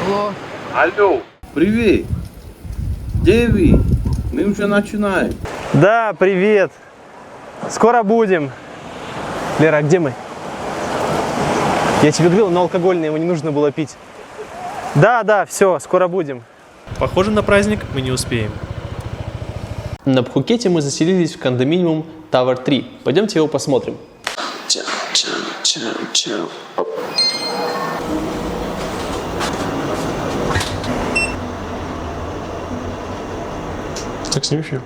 Алло. Алло, привет. Где вы? Мы уже начинаем. Да, привет. Скоро будем. Лера, а где мы? Я тебе говорил, но алкогольное его не нужно было пить. Да, все, скоро будем. Похоже, на праздник мы не успеем. На Пхукете мы заселились в кондоминиум Tower 3. Пойдемте его посмотрим. Так, сними фильм.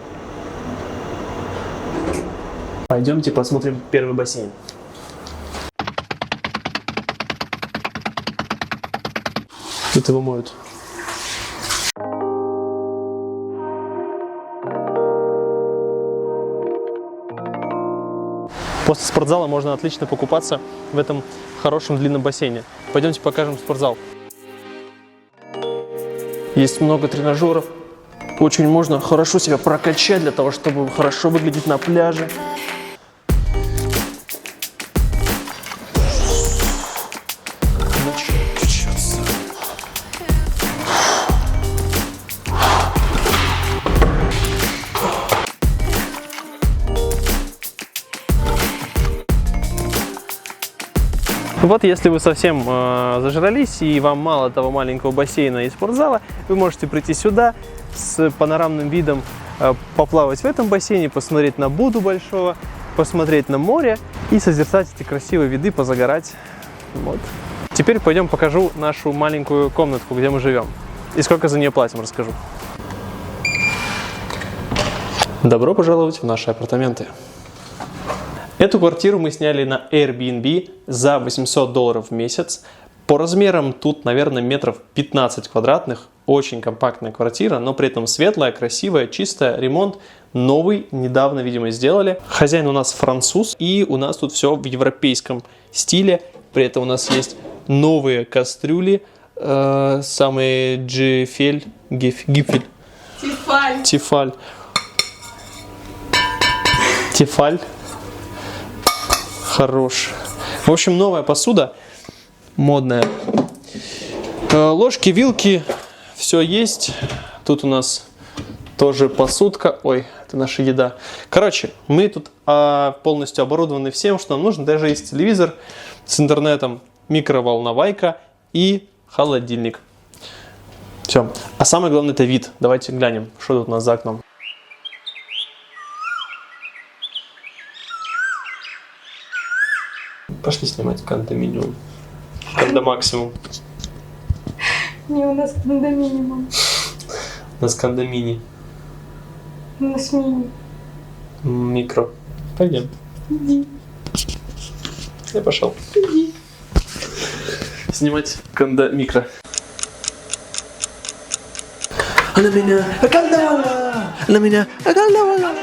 Пойдемте посмотрим первый бассейн. Тут его моют. После спортзала можно отлично покупаться в этом хорошем длинном бассейне. Пойдемте покажем спортзал. Есть много тренажеров. Очень можно хорошо себя прокачать для того, чтобы хорошо выглядеть на пляже. Вот, если вы совсем зажрались и вам мало того маленького бассейна и спортзала, вы можете прийти сюда с панорамным видом, поплавать в этом бассейне, посмотреть на Будду большого, посмотреть на море и созерцать эти красивые виды, позагорать. Вот. Теперь пойдем покажу нашу маленькую комнатку, где мы живем. И сколько за нее платим, расскажу. Добро пожаловать в наши апартаменты. Эту квартиру мы сняли на Airbnb за $800 в месяц. По размерам тут, наверное, метров 15 квадратных. Очень компактная квартира, но при этом светлая, красивая, чистая. Ремонт новый, недавно, видимо, сделали. Хозяин у нас француз, и у нас тут все в европейском стиле. При этом у нас есть новые кастрюли, самые Гифель. Тефаль. Хорош. В общем, новая посуда, модная. Ложки, вилки, все есть. Тут у нас тоже посудка. Ой, это наша еда. Короче, мы тут полностью оборудованы всем, что нам нужно. Даже есть телевизор с интернетом, микроволновайка и холодильник. Все. А самое главное — это вид. Давайте глянем, что тут у нас за окном. Пошли снимать кондоминиум. Кондомаксимум. Не, у нас кондоминиум. У нас кондомини. У нас мини. Микро. Пойдем. Иди. Я пошел. Иди. Снимать кондомикро. Она меня околдовала! Она меня околдовала!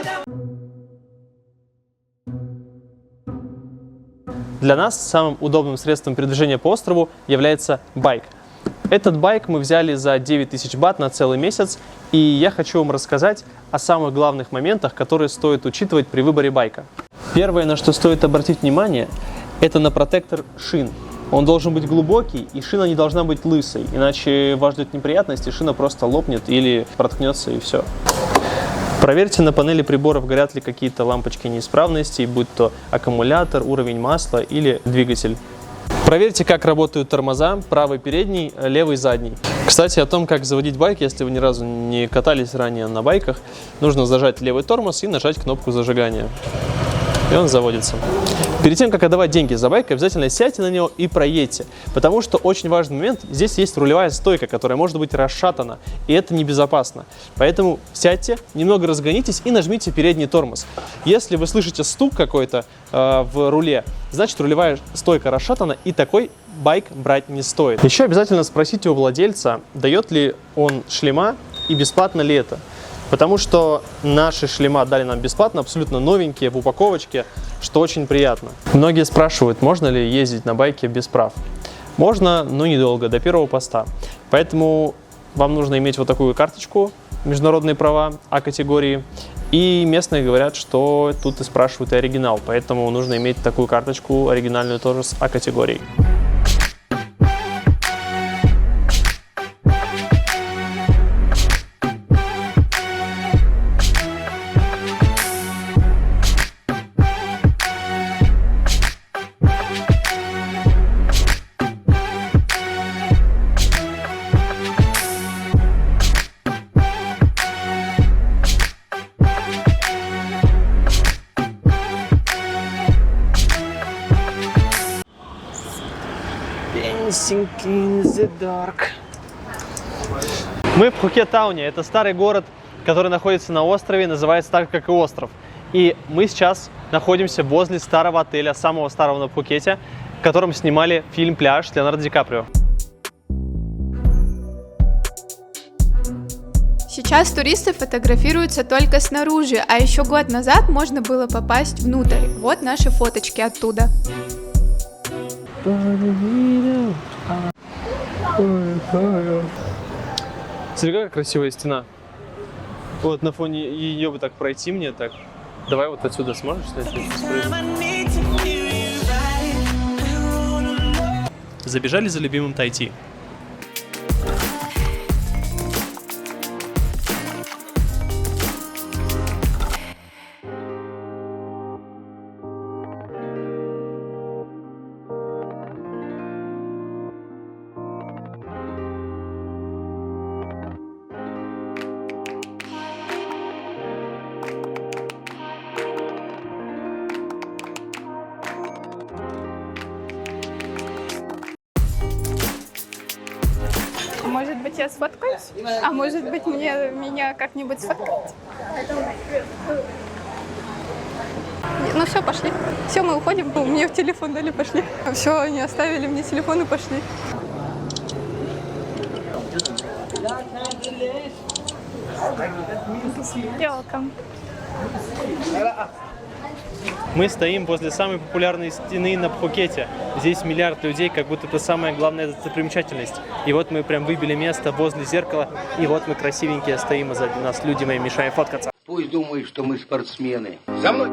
Для нас самым удобным средством передвижения по острову является байк. Этот байк мы взяли за 9000 бат на целый месяц, и я хочу вам рассказать о самых главных моментах, которые стоит учитывать при выборе байка. Первое, на что стоит обратить внимание, это на протектор шин. Он должен быть глубокий, и шина не должна быть лысой, иначе вас ждет неприятность, и шина просто лопнет или проткнется, и все. Проверьте на панели приборов, горят ли какие-то лампочки неисправностей, будь то аккумулятор, уровень масла или двигатель. Проверьте, как работают тормоза, правый передний, левый задний. Кстати, о том, как заводить байк, если вы ни разу не катались ранее на байках, нужно зажать левый тормоз и нажать кнопку зажигания. И он заводится. Перед тем, как отдавать деньги за байк, обязательно сядьте на него и проедьте. Потому что очень важный момент, здесь есть рулевая стойка, которая может быть расшатана, и это небезопасно. Поэтому сядьте, немного разгонитесь и нажмите передний тормоз. Если вы слышите стук какой-то в руле, значит рулевая стойка расшатана, и такой байк брать не стоит. Еще обязательно спросите у владельца, дает ли он шлема и бесплатно ли это. Потому что наши шлема дали нам бесплатно, абсолютно новенькие, в упаковочке, что очень приятно. Многие спрашивают, можно ли ездить на байке без прав. Можно, но недолго, до первого поста. Поэтому вам нужно иметь вот такую карточку, международные права А категории. И местные говорят, что тут и спрашивают и оригинал, поэтому нужно иметь такую карточку оригинальную тоже с А категорией. Мы в Пхукет-тауне. Это старый город, который находится на острове, называется так, как и остров. И мы сейчас находимся возле старого отеля, самого старого на Пхукете, в котором снимали фильм «Пляж» с Леонардо Ди Каприо. Сейчас туристы фотографируются только снаружи, а еще год назад можно было попасть внутрь. Вот наши фоточки оттуда. Смотри, какая красивая стена. Вот на фоне ее бы так пройти мне так. Давай вот отсюда сможешь снять? Забежали за любимым Тайти. Может быть, я сфоткаюсь? А может быть, меня как-нибудь сфоткать? Ну все, пошли. Все, мы уходим. Мне в телефон дали, пошли. Все, они оставили мне телефон и пошли. Welcome. Мы стоим возле самой популярной стены на Пхукете. Здесь миллиард людей, как будто это самая главная достопримечательность. И вот мы прям выбили место возле зеркала, и вот мы красивенькие стоим, а сзади нас люди мои мешаем фоткаться. Пусть думают, что мы спортсмены. За мной!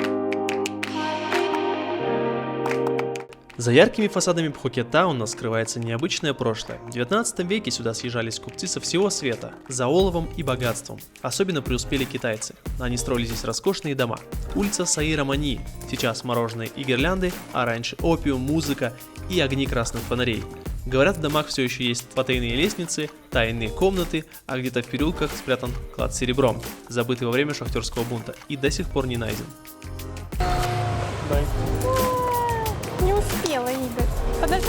За яркими фасадами Пхукет-тауна скрывается необычное прошлое. В 19 веке сюда съезжались купцы со всего света за оловом и богатством. Особенно преуспели китайцы. Они строили здесь роскошные дома. Улица Саирамани. Сейчас мороженое и гирлянды, а раньше опиум, музыка и огни красных фонарей. Говорят, в домах все еще есть потайные лестницы, тайные комнаты, а где-то в переулках спрятан клад с серебром, забытый во время шахтерского бунта и до сих пор не найден. Не успела, Игорь. Подожди.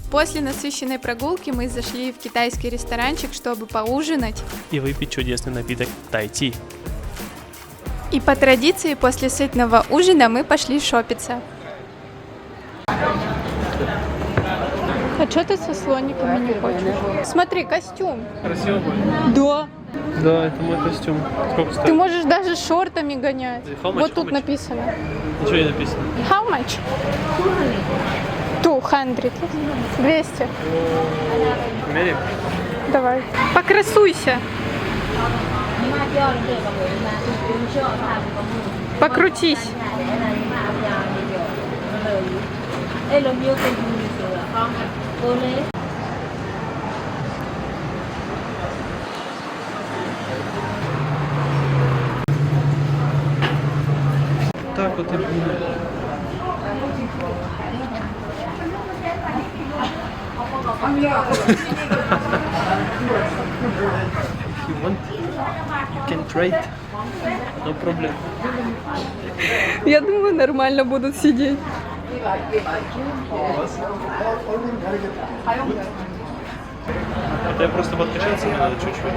После насыщенной прогулки мы зашли в китайский ресторанчик, чтобы поужинать. И выпить чудесный напиток Тайти. И по традиции после сытного ужина мы пошли шопиться. А что ты со слониками не хочешь? Смотри, костюм. Красиво будет? Да. Да, это мой костюм. Сколько стоит? Ты можешь даже шортами гонять. How much, Вот how тут much? написано. Ничего не написано. How much? 200. 200. Меряем? Давай. Покрасуйся. Покрутись. Так вот и будет. If you want, you can trade. No problem. Я думаю, нормально будут сидеть. Это я просто подкачаться мне надо чуть-чуть. Мне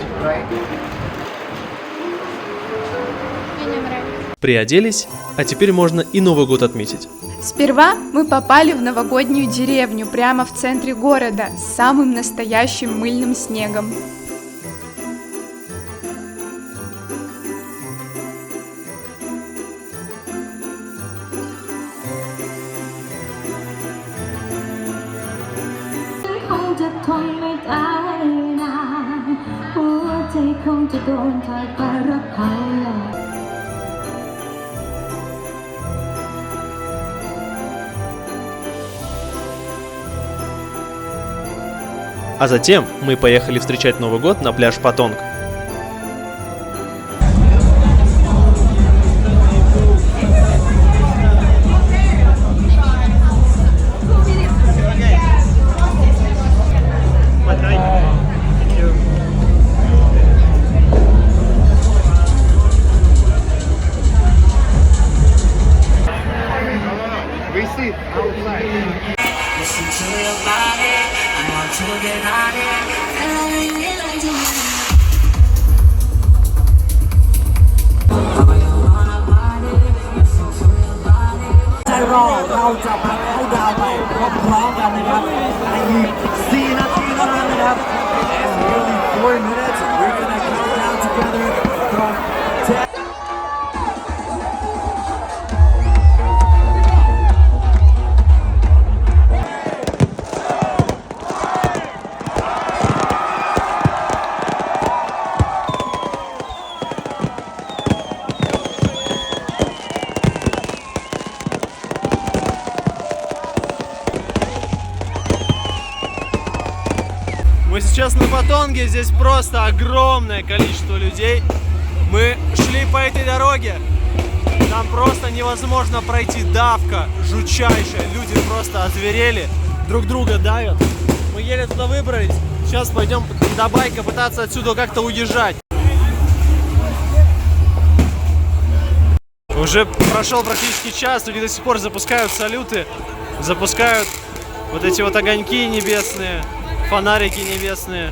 не нравится. Приоделись, а теперь можно и Новый год отметить. Сперва мы попали в новогоднюю деревню прямо в центре города с самым настоящим мыльным снегом. คงจะโดนทอดไปรักเขาหลอก А затем мы поехали встречать Новый год на пляж Патонг. Мы сейчас на Патонге, здесь просто огромное количество людей. Мы шли по этой дороге, там просто невозможно пройти, давка жутчайшая, люди просто озверели, друг друга давят. Мы еле туда выбрались, сейчас пойдем до байка пытаться отсюда как-то уезжать. Уже прошел практически час, люди до сих пор запускают салюты, запускают вот эти вот огоньки небесные. Фонарики небесные.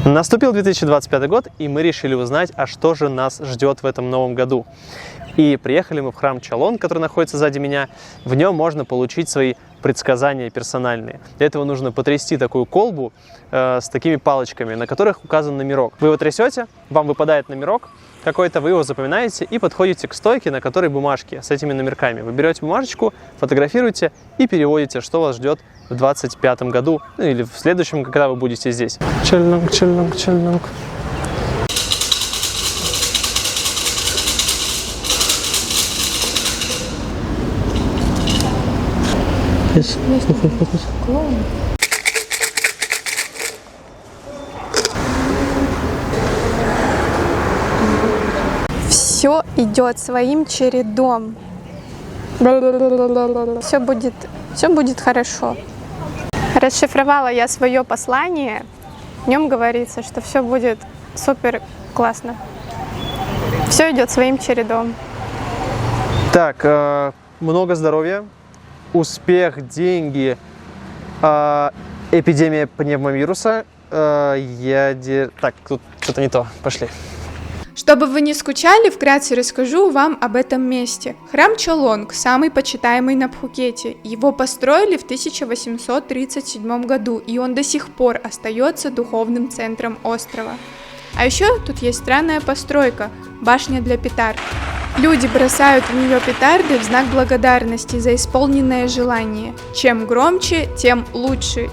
Наступил 2025 год, и мы решили узнать, а что же нас ждет в этом новом году. И приехали мы в храм Чолонг, который находится сзади меня. В нем можно получить свои предсказания персональные. Для этого нужно потрясти такую колбу с такими палочками, на которых указан номерок. Вы его трясете, вам выпадает номерок какой-то, вы его запоминаете и подходите к стойке, на которой бумажки с этими номерками. Вы берете бумажечку, фотографируете и переводите, что вас ждет в 2025 году, ну, или в следующем, когда вы будете здесь. Чолонг, Чолонг, Чолонг. Все идет своим чередом. Все будет хорошо. Расшифровала я свое послание. В нем говорится, что все будет супер классно. Все идет своим чередом. Так, много здоровья, успех, деньги, эпидемия пневмовируса, Так, тут что-то не то, пошли. Чтобы вы не скучали, вкратце расскажу вам об этом месте. Храм Чолонг, самый почитаемый на Пхукете. Его построили в 1837 году, и он до сих пор остается духовным центром острова. А еще тут есть странная постройка – башня для петард. Люди бросают в нее петарды в знак благодарности за исполненное желание. Чем громче, тем лучше.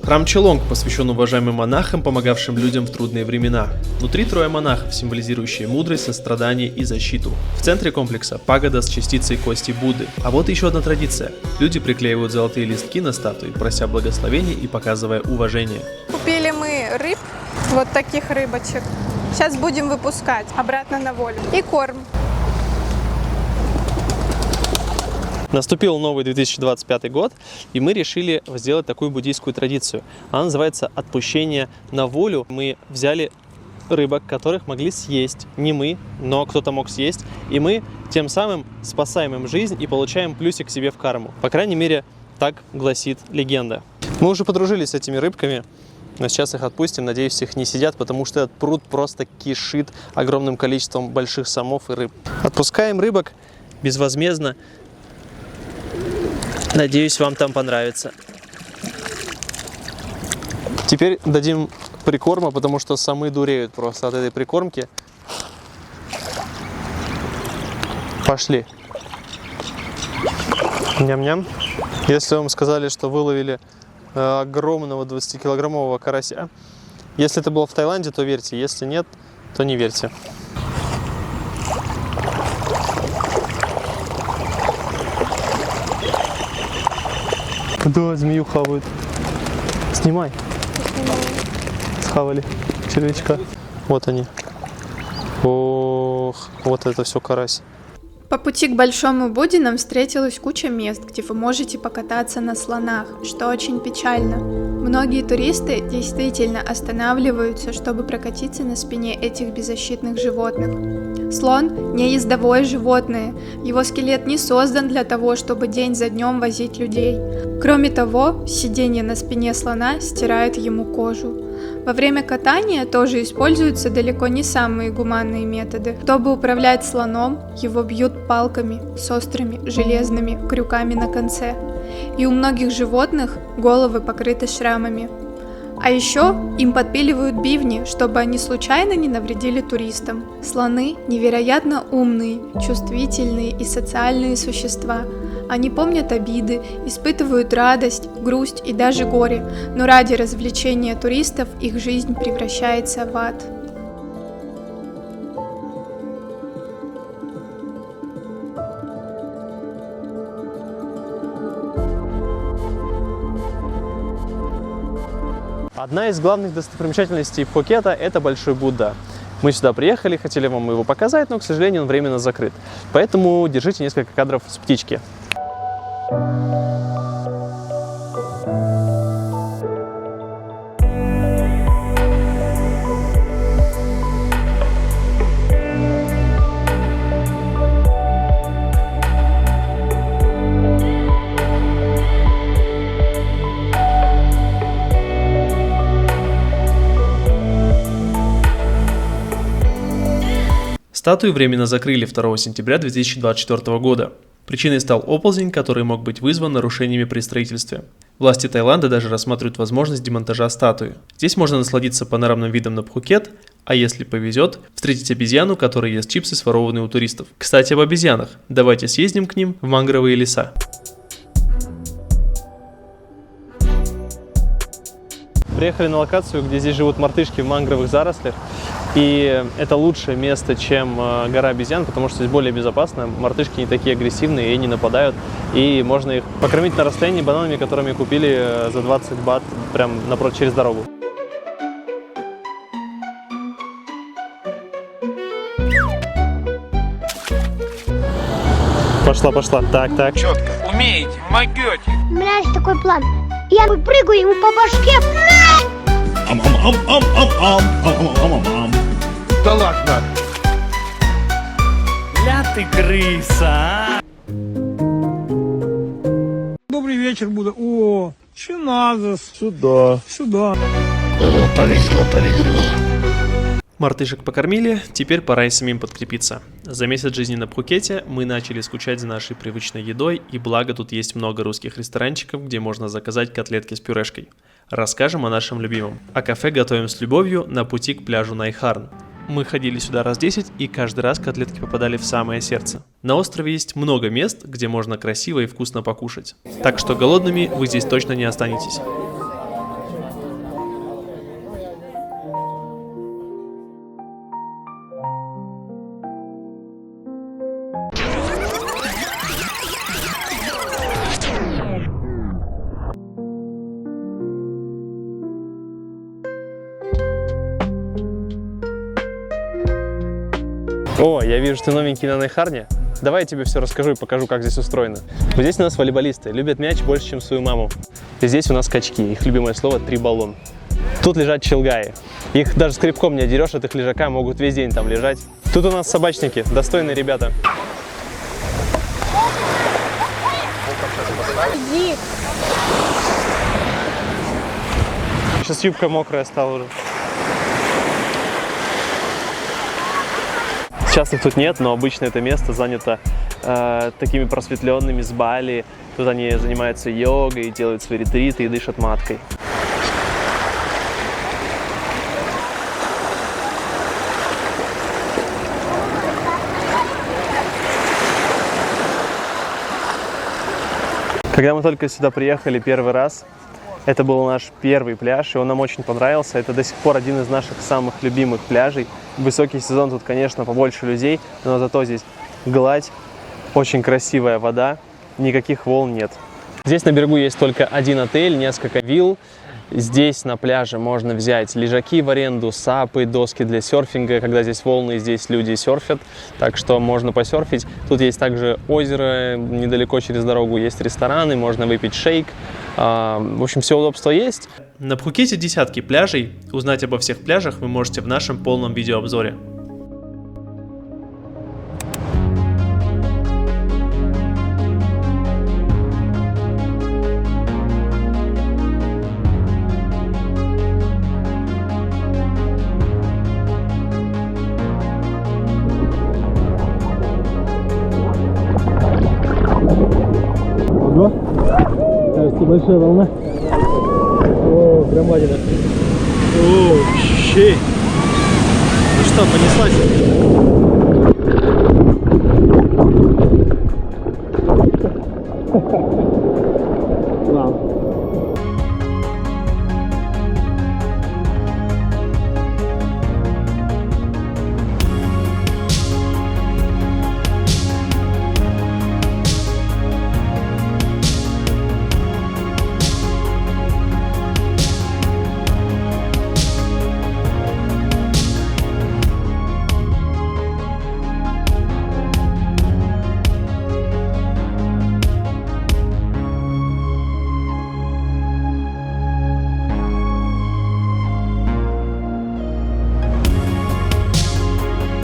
Храм Чолонг посвящен уважаемым монахам, помогавшим людям в трудные времена. Внутри трое монахов, символизирующие мудрость, сострадание и защиту. В центре комплекса пагода с частицей кости Будды. А вот еще одна традиция. Люди приклеивают золотые листки на статуи, прося благословения и показывая уважение. Купили мы рыб, вот таких рыбочек. Сейчас будем выпускать обратно на волю. И корм. Наступил новый 2025 год, и мы решили сделать такую буддийскую традицию. Она называется «Отпущение на волю». Мы взяли рыбок, которых могли съесть. Не мы, но кто-то мог съесть. И мы тем самым спасаем им жизнь и получаем плюсик себе в карму. По крайней мере, так гласит легенда. Мы уже подружились с этими рыбками, но сейчас их отпустим. Надеюсь, их не съедят, потому что этот пруд просто кишит огромным количеством больших сомов и рыб. Отпускаем рыбок безвозмездно. Надеюсь, вам там понравится. Теперь дадим прикорма, потому что самы дуреют просто от этой прикормки. Пошли. Ням-ням. Если вам сказали, что выловили огромного 20-килограммового карася, если это было в Таиланде, то верьте. Если нет, то не верьте. Да, змею хавают. Снимай. Схавали червячка. Вот они. Ох, вот это все карась. По пути к Большому Будде нам встретилась куча мест, где вы можете покататься на слонах, что очень печально. Многие туристы действительно останавливаются, чтобы прокатиться на спине этих беззащитных животных. Слон – не ездовое животное, его скелет не создан для того, чтобы день за днем возить людей. Кроме того, сидение на спине слона стирает ему кожу. Во время катания тоже используются далеко не самые гуманные методы. Чтобы управлять слоном, его бьют палками с острыми железными крюками на конце. И у многих животных головы покрыты шрамами. А еще им подпиливают бивни, чтобы они случайно не навредили туристам. Слоны невероятно умные, чувствительные и социальные существа. Они помнят обиды, испытывают радость, грусть и даже горе, но ради развлечения туристов их жизнь превращается в ад. Одна из главных достопримечательностей Пхукета – это Большой Будда. Мы сюда приехали, хотели вам его показать, но, к сожалению, он временно закрыт. Поэтому держите несколько кадров с птички. Статую временно закрыли 2 сентября 2024 года. Причиной стал оползень, который мог быть вызван нарушениями при строительстве. Власти Таиланда даже рассматривают возможность демонтажа статуи. Здесь можно насладиться панорамным видом на Пхукет, а если повезет, встретить обезьяну, которая ест чипсы, сворованные у туристов. Кстати, об обезьянах. Давайте съездим к ним в мангровые леса. Приехали на локацию, где здесь живут мартышки в мангровых зарослях. И это лучшее место, чем гора обезьян, потому что здесь более безопасно. Мартышки не такие агрессивные и не нападают. И можно их покормить на расстоянии бананами, которыми купили за 20 бат прям напротив, через дорогу. Пошла, пошла. Так. Четко. Умеете, могете. У меня есть такой план. Я прыгаю ему по башке. Да ладно. Ля ты крыса. Добрый вечер, Будда. О, че надо? Сюда. Повезло. Мартышек покормили, теперь пора и самим подкрепиться. За месяц жизни на Пхукете мы начали скучать за нашей привычной едой, и благо тут есть много русских ресторанчиков, где можно заказать котлетки с пюрешкой. Расскажем о нашем любимом. А кафе готовим с любовью на пути к пляжу Найхарн. Мы ходили сюда раз 10, и каждый раз котлетки попадали в самое сердце. На острове есть много мест, где можно красиво и вкусно покушать. Так что голодными вы здесь точно не останетесь. О, я вижу, ты новенький на Найхарне. Давай я тебе все расскажу и покажу, как здесь устроено. Вот здесь у нас волейболисты, любят мяч больше, чем свою маму. И здесь у нас качки, их любимое слово – трибалон. Тут лежат челгаи. Их даже скребком не одерешь от их лежака, могут весь день там лежать. Тут у нас собачники, достойные ребята. Иди. Сейчас юбка мокрая стала уже. Частных тут нет, но обычно это место занято такими просветленными с Бали. Тут они занимаются йогой, делают свои ретриты и дышат маткой. Когда мы только сюда приехали первый раз, это был наш первый пляж, и он нам очень понравился. Это до сих пор один из наших самых любимых пляжей. В высокий сезон тут, конечно, побольше людей, но зато здесь гладь, очень красивая вода, никаких волн нет. Здесь на берегу есть только один отель, несколько вилл. Здесь на пляже можно взять лежаки в аренду, сапы, доски для серфинга. Когда здесь волны, здесь люди серфят, так что можно посерфить. Тут есть также озеро, недалеко через дорогу есть рестораны, можно выпить шейк. В общем, все удобства есть. На Пхукете десятки пляжей. Узнать обо всех пляжах вы можете в нашем полном видеообзоре. Кажется, большая волна. О, громадина. О, щей. Ну что, понеслась? Вау.